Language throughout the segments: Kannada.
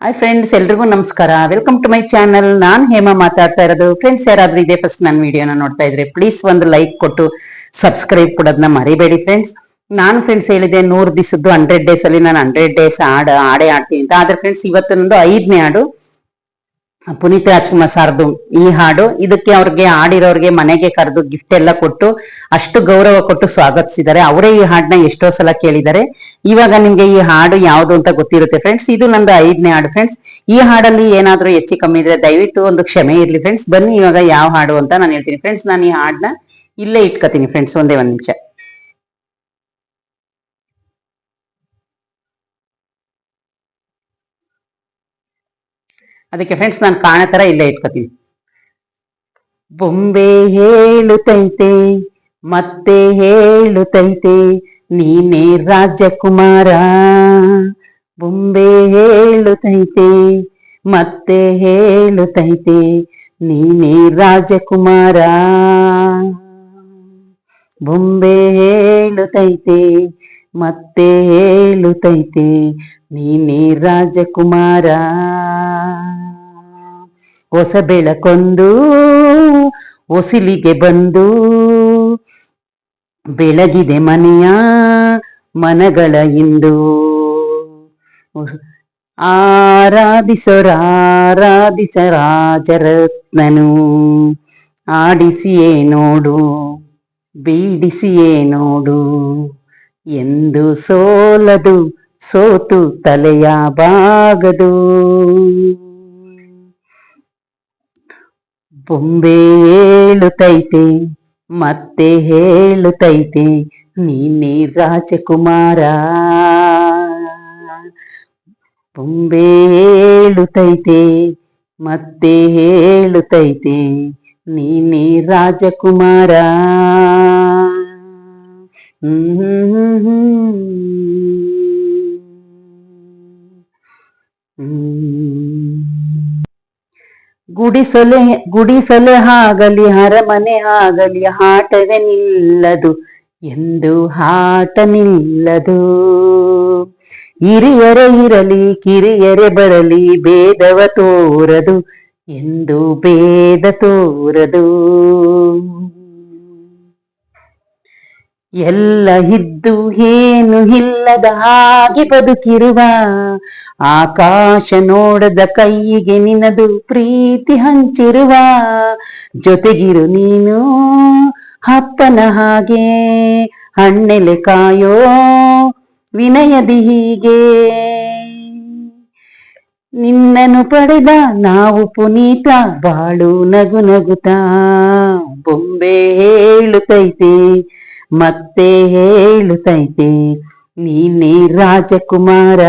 ಹಾಯ್ ಫ್ರೆಂಡ್ಸ್, ಎಲ್ರಿಗೂ ನಮಸ್ಕಾರ. Welcome to my channel. ನಾನ್ ಹೇಮಾ ಮಾತಾಡ್ತಾ ಇರೋದು. ಫ್ರೆಂಡ್ಸ್, ಯಾರಾದ್ರೂ ಇದೇ ಫಸ್ಟ್ ನನ್ನ ವಿಡಿಯೋನ ನೋಡ್ತಾ ಇದ್ರೆ ಪ್ಲೀಸ್ ಒಂದು ಲೈಕ್ ಕೊಟ್ಟು ಸಬ್ಸ್ಕ್ರೈಬ್ ಕೊಡೋದನ್ನ ಮರಿಬೇಡಿ ಫ್ರೆಂಡ್ಸ್. ನಾನು ಫ್ರೆಂಡ್ಸ್ ಹೇಳಿದೆ 100 ದಿವಸದ್ದು 100 ಡೇಸ್ ಅಲ್ಲಿ ನಾನು 100 ಡೇಸ್ ಆಡೇ ಆಡ್ತೀನಿ ಅಂತ. ಆದ್ರೆ ಫ್ರೆಂಡ್ಸ್, ಇವತ್ತೊಂದು 5ನೇ ಹಾಡು ಪುನೀತ್ ರಾಜ್ಕುಮಾರ್ ಸಾರ್ದು ಈ ಹಾಡು. ಇದಕ್ಕೆ ಅವ್ರಿಗೆ ಆಡಿರೋರ್ಗೆ ಮನೆಗೆ ಕರೆದು ಗಿಫ್ಟ್ ಎಲ್ಲ ಕೊಟ್ಟು ಅಷ್ಟು ಗೌರವ ಕೊಟ್ಟು ಸ್ವಾಗತಿಸಿದ್ದಾರೆ. ಅವರೇ ಈ ಹಾಡನ್ನ ಎಷ್ಟೋ ಸಲ ಕೇಳಿದ್ದಾರೆ. ಇವಾಗ ನಿಮ್ಗೆ ಈ ಹಾಡು ಯಾವ್ದು ಅಂತ ಗೊತ್ತಿರುತ್ತೆ ಫ್ರೆಂಡ್ಸ್. ಇದು ನಂದು 5ನೇ ಹಾಡು ಫ್ರೆಂಡ್ಸ್. ಈ ಹಾಡಲ್ಲಿ ಏನಾದ್ರೂ ಹೆಚ್ಚು ಕಮ್ಮಿ ಇದ್ರೆ ದಯವಿಟ್ಟು ಒಂದು ಕ್ಷಮೆ ಇರ್ಲಿ ಫ್ರೆಂಡ್ಸ್. ಬನ್ನಿ ಇವಾಗ ಯಾವ ಹಾಡು ಅಂತ ನಾನು ಹೇಳ್ತೀನಿ ಫ್ರೆಂಡ್ಸ್. ನಾನು ಈ ಹಾಡನ್ನ ಇಲ್ಲೇ ಇಟ್ಕೋತೀನಿ ಫ್ರೆಂಡ್ಸ್, ಒಂದೇ ಒಂದ್ ನಿಮಿಷ. ಅದಕ್ಕೆ ಫ್ರೆಂಡ್ಸ್ ನಾನು ಕಾಣೋ ತರ ಇಲ್ಲೇ ಇಟ್ಕೋತೀನಿ. ಬೊಂಬೆ ಹೇಳುತ್ತೈತೆ ಮತ್ತೆ ಹೇಳುತ್ತೈತೆ ನೀನೇ ರಾಜಕುಮಾರ. ಬೊಂಬೆ ಹೇಳುತ್ತೈತೆ ಮತ್ತೆ ಹೇಳುತ್ತೈತೆ ನೀನೇ ರಾಜಕುಮಾರ. ಬೊಂಬೆ ಹೇಳುತ್ತೈತೆ ಮತ್ತೆ ಹೇಳುತ್ತೈತೆ ನೀನೇ ರಾಜಕುಮಾರ. ಹೊಸ ಬೆಳಕೊಂದು ಹೊಸಿಲಿಗೆ ಬಂದು ಬೆಳಗಿದೆ ಮನೆಯ ಮನಗಳ ಇಂದು. ರಾಜರತ್ನನು ಆಡಿಸಿಯೇ ನೋಡು ಬೀಡಿಸಿಯೇ ನೋಡು ಎಂದು ಸೋಲದು ಸೋತು ತಲೆಯ ಬಾಗದು. ಬೊಂಬೆ ಹೇಳುತ್ತೈತೆ ಮತ್ತೆ ಹೇಳುತ್ತೈತೆ ನೀನೇ ರಾಜಕುಮಾರ. ಬೊಂಬೆ ಹೇಳುತ್ತೈತೆ ಮತ್ತೆ ಹೇಳುತ್ತೈತೆ ನೀನೇ ರಾಜಕುಮಾರ. ಗುಡಿಸಲೆ ಆಗಲಿ ಅರಮನೆ ಆಗಲಿ ಆಟವೇ ನಿಲ್ಲದು ಎಂದು ಆಟ ನಿಲ್ಲದು. ಹಿರಿಯರೇ ಇರಲಿ ಕಿರಿಯರೇ ಬರಲಿ ಭೇದವ ತೋರದು ಎಂದು ಭೇದ ತೋರದು. ಎಲ್ಲ ಇದ್ದು ಏನು ಇಲ್ಲದ ಹಾಗೆ ಬದುಕಿರುವ ಆಕಾಶ ನೋಡದ ಕೈಗೆ ನಿನದು ಪ್ರೀತಿ ಹಂಚಿರುವ. ಜೊತೆಗಿರು ನೀನು ಅಪ್ಪನ ಹಾಗೆ ಹಣ್ಣೆಲೆ ಕಾಯೋ ವಿನಯದಿ ಹೀಗೆ. ನಿನ್ನನ್ನು ಪಡೆದ ನಾವು ಪುನೀತ ಬಾಳು ನಗು ನಗುತ್ತಾ. ಬೊಂಬೆ ಹೇಳುತ್ತೈತೆ ಮತ್ತೆ ಹೇಳುತ್ತೈತೆ ನೀನೇ ರಾಜಕುಮಾರ.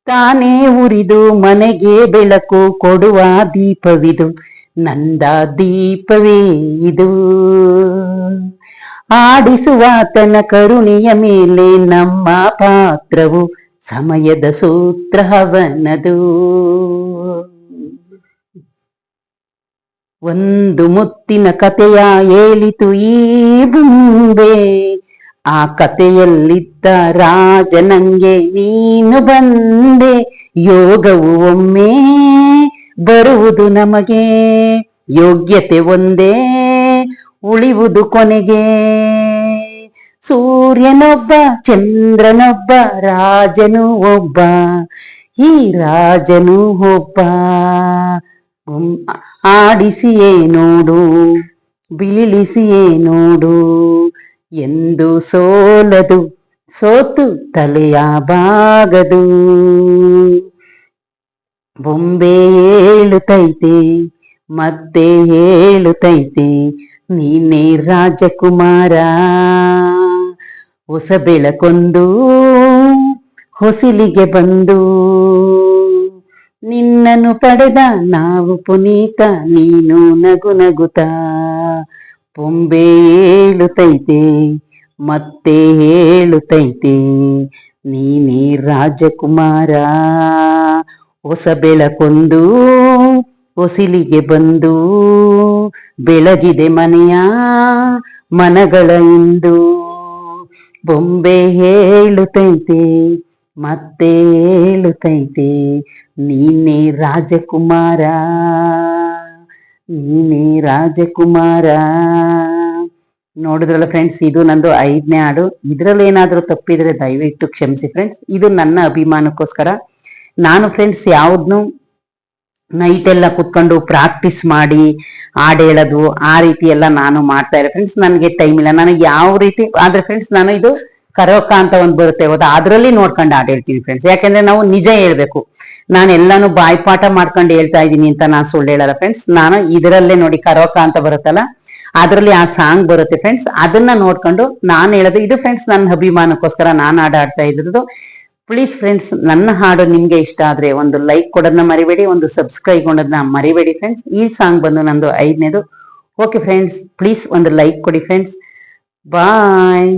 ತಾನೇ ಉರಿದು ಮನೆಗೆ ಬೆಳಕು ಕೊಡುವ ದೀಪವಿದು ನಂದ ದೀಪವೇ ಇದು. ಆಡಿಸುವಾತನ ಕರುಣೆಯ ಮೇಲೆ ನಮ್ಮ ಪಾತ್ರವು ಸಮಯದ ಸೂತ್ರ ಅವನದು. ಒಂದು ಮುತ್ತಿನ ಕಥೆಯ ಹೇಳಿತು ಈ ಬೊಂಬೆ. ಆ ಕಥೆಯಲ್ಲಿದ್ದ ರಾಜ ನಂಗೆ ನೀನು ಬಂದೆ. ಯೋಗವು ಒಮ್ಮೆ ಬರುವುದು ನಮಗೆ, ಯೋಗ್ಯತೆ ಒಂದೇ ಉಳಿಯುವುದು ಕೊನೆಗೆ. ಸೂರ್ಯನೊಬ್ಬ ಚಂದ್ರನೊಬ್ಬ ರಾಜನು ಒಬ್ಬ, ಈ ರಾಜನು ಒಬ್ಬ. ಆಡಿಸಿಯೇ ನೋಡು ಬೀಳಿಸಿಯೇ ನೋಡು ಎಂದು ಸೋಲದು ಸೋತು ತಲೆಯ ಬಾಗದು. ಬೊಂಬೆ ಹೇಳುತ್ತೈತೆ ಮತ್ತೆ ಹೇಳುತ್ತೈತೆ ನೀನೇ ರಾಜಕುಮಾರ. ಹೊಸ ಬೆಳಕೊಂದು ಹೊಸಿಲಿಗೆ ಬಂದು ನಿನ್ನನ್ನು ಪಡೆದ ನಾವು ಪುನೀತ ನೀನು ನಗು ನಗುತ್ತಾ. ಬೊಂಬೆ ಹೇಳುತ್ತೈತೆ ಮತ್ತೆ ಹೇಳುತ್ತೈತೆ ನೀನೇ ರಾಜಕುಮಾರ. ಹೊಸ ಬೆಳಕೊಂದು ಹೊಸಿಲಿಗೆ ಬಂದು ಬೆಳಗಿದೆ ಮನೆಯ ಮನಗಳ ಇಂದು. ಬೊಂಬೆ ಹೇಳುತ್ತೈತೆ ಮತ್ತೆ ಹೇಳುತ್ತೈತೆ ನೀನೇ ರಾಜಕುಮಾರ, ನೀನೇ ರಾಜಕುಮಾರ. ನೋಡಿದ್ರಲ್ಲ ಫ್ರೆಂಡ್ಸ್, ಇದು ನಂದು 5ನೇ ಹಾಡು. ಇದ್ರಲ್ಲಿ ಏನಾದ್ರೂ ತಪ್ಪಿದ್ರೆ ದಯವಿಟ್ಟು ಕ್ಷಮಿಸಿ ಫ್ರೆಂಡ್ಸ್. ಇದು ನನ್ನ ಅಭಿಮಾನಕ್ಕೋಸ್ಕರ. ನಾನು ಫ್ರೆಂಡ್ಸ್ ಯಾವ್ದನ್ನು ನೈಟ್ ಎಲ್ಲ ಕುತ್ಕೊಂಡು ಪ್ರಾಕ್ಟೀಸ್ ಮಾಡಿ ಹಾಡು ಹೇಳೋದು ಆ ರೀತಿ ಎಲ್ಲ ನಾನು ಮಾಡ್ತಾ ಇಲ್ಲ ಫ್ರೆಂಡ್ಸ್. ನನಗೆ ಟೈಮ್ ಇಲ್ಲ. ನನಗೆ ಯಾವ ರೀತಿ ಆದ್ರೆ ಫ್ರೆಂಡ್ಸ್, ನಾನು ಇದು ಕರೋಕ ಅಂತ ಒಂದು ಬರುತ್ತೆ ಹೌದಾ, ಅದ್ರಲ್ಲಿ ನೋಡ್ಕೊಂಡು ಹಾಡು ಹೇಳ್ತೀನಿ ಫ್ರೆಂಡ್ಸ್. ಯಾಕಂದ್ರೆ ನಾವು ನಿಜ ಹೇಳ್ಬೇಕು. ನಾನು ಎಲ್ಲಾನು ಬಾಯ್ಪಾಠ ಮಾಡ್ಕೊಂಡು ಹೇಳ್ತಾ ಇದ್ದೀನಿ ಅಂತ ನಾನು ಸುಳ್ಳು ಹೇಳಲ್ಲ ಫ್ರೆಂಡ್ಸ್. ನಾನು ಇದರಲ್ಲೇ ನೋಡಿ ಕರೋಕ ಅಂತ ಬರುತ್ತಲ್ಲ, ಅದ್ರಲ್ಲಿ ಆ ಸಾಂಗ್ ಬರುತ್ತೆ ಫ್ರೆಂಡ್ಸ್. ಅದನ್ನ ನೋಡ್ಕೊಂಡು ನಾನು ಹೇಳೋದು ಇದು ಫ್ರೆಂಡ್ಸ್. ನನ್ನ ಅಭಿಮಾನಕ್ಕೋಸ್ಕರ ನಾನು ಹಾಡು ಆಡ್ತಾ ಇರೋದು. ಪ್ಲೀಸ್ ಫ್ರೆಂಡ್ಸ್, ನನ್ನ ಹಾಡು ನಿಮ್ಗೆ ಇಷ್ಟ ಆದ್ರೆ ಒಂದು ಲೈಕ್ ಕೊಡೋದನ್ನ ಮರಿಬೇಡಿ, ಒಂದು ಸಬ್ಸ್ಕ್ರೈಬ್ ಕೊಡೋದನ್ನ ಮರಿಬೇಡಿ ಫ್ರೆಂಡ್ಸ್. ಈ ಸಾಂಗ್ ಬಂದು ನಂದು 5ನೇದು. ಓಕೆ ಫ್ರೆಂಡ್ಸ್, ಪ್ಲೀಸ್ ಒಂದು ಲೈಕ್ ಕೊಡಿ ಫ್ರೆಂಡ್ಸ್. ಬಾಯ್.